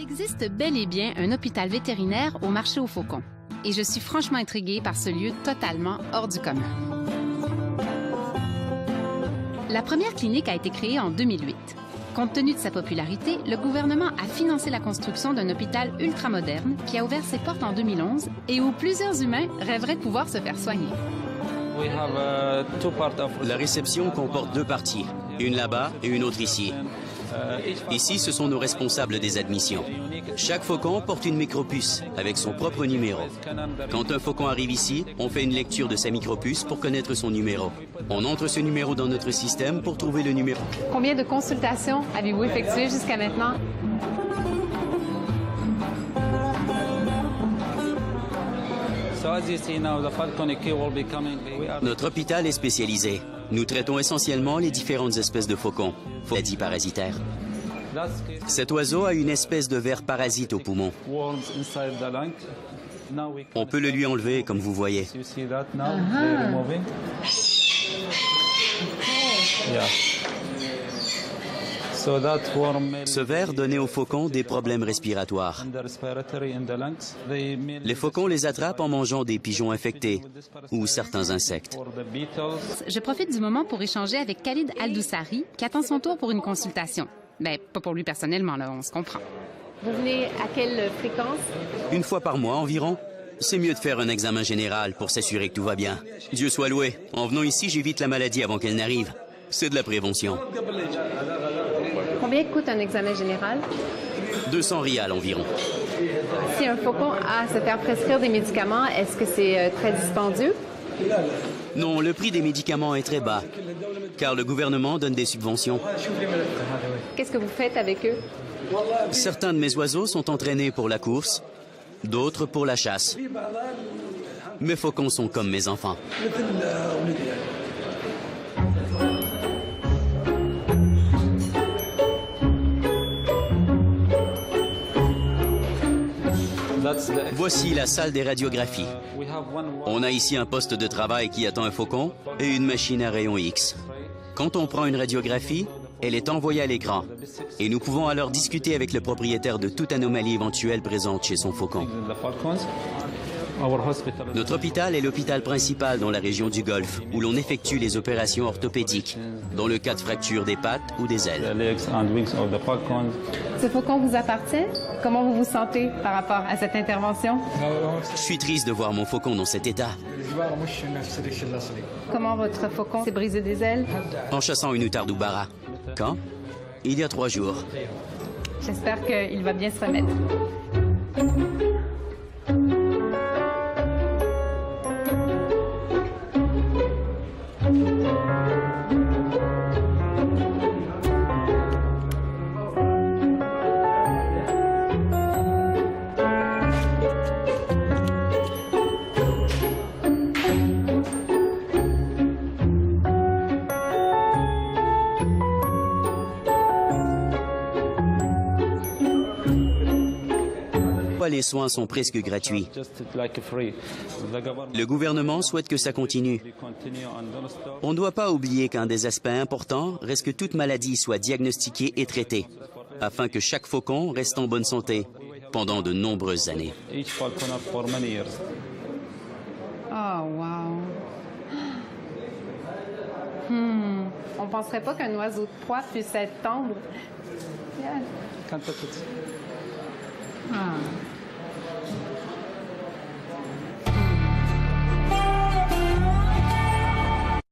existe bel et bien un hôpital vétérinaire au marché aux faucons. Et je suis franchement intriguée par ce lieu totalement hors du commun. La première clinique a été créée en 2008. Compte tenu de sa popularité, le gouvernement a financé la construction d'un hôpital ultramoderne qui a ouvert ses portes en 2011 et où plusieurs humains rêveraient de pouvoir se faire soigner. La réception comporte deux parties, une là-bas et une autre ici. Ici, ce sont nos responsables des admissions. Chaque faucon porte une micropuce avec son propre numéro. Quand un faucon arrive ici, on fait une lecture de sa micropuce pour connaître son numéro. On entre ce numéro dans notre système pour trouver le numéro. Combien de consultations avez-vous effectuées jusqu'à maintenant? Notre hôpital est spécialisé. Nous traitons essentiellement les différentes espèces de faucons, maladies parasitaires. Cet oiseau a une espèce de ver parasite au poumon. On peut le lui enlever, comme vous voyez. Ce ver donnait aux faucons des problèmes respiratoires. Les faucons les attrapent en mangeant des pigeons infectés ou certains insectes. Je profite du moment pour échanger avec Khalid Al-Doussari, qui attend son tour pour une consultation. Ben, pas pour lui personnellement, là, on se comprend. Vous venez à quelle fréquence? Une fois par mois environ. C'est mieux de faire un examen général pour s'assurer que tout va bien. Dieu soit loué. En venant ici, j'évite la maladie avant qu'elle n'arrive. C'est de la prévention. Combien coûte un examen général? 200 rials environ. Si un faucon a à se faire prescrire des médicaments, est-ce que c'est très dispendieux? Non, le prix des médicaments est très bas, car le gouvernement donne des subventions. Qu'est-ce que vous faites avec eux? Certains de mes oiseaux sont entraînés pour la course, d'autres pour la chasse. Mes faucons sont comme mes enfants. Voici la salle des radiographies. On a ici un poste de travail qui attend un faucon et une machine à rayon X. Quand on prend une radiographie, elle est envoyée à l'écran et nous pouvons alors discuter avec le propriétaire de toute anomalie éventuelle présente chez son faucon. Notre hôpital est l'hôpital principal dans la région du Golfe, où l'on effectue les opérations orthopédiques, dans le cas de fracture des pattes ou des ailes. Ce faucon vous appartient? Comment vous vous sentez par rapport à cette intervention? Je suis triste de voir mon faucon dans cet état. Comment votre faucon s'est brisé des ailes? En chassant une outarde ou bara. Quand? Il y a 3 jours. J'espère qu'il va bien se remettre. Les soins sont presque gratuits. Le gouvernement souhaite que ça continue. On ne doit pas oublier qu'un des aspects importants reste que toute maladie soit diagnostiquée et traitée, afin que chaque faucon reste en bonne santé pendant de nombreuses années. Oh, wow! On ne penserait pas qu'un oiseau de proie puisse être tendre. Yeah. Ah.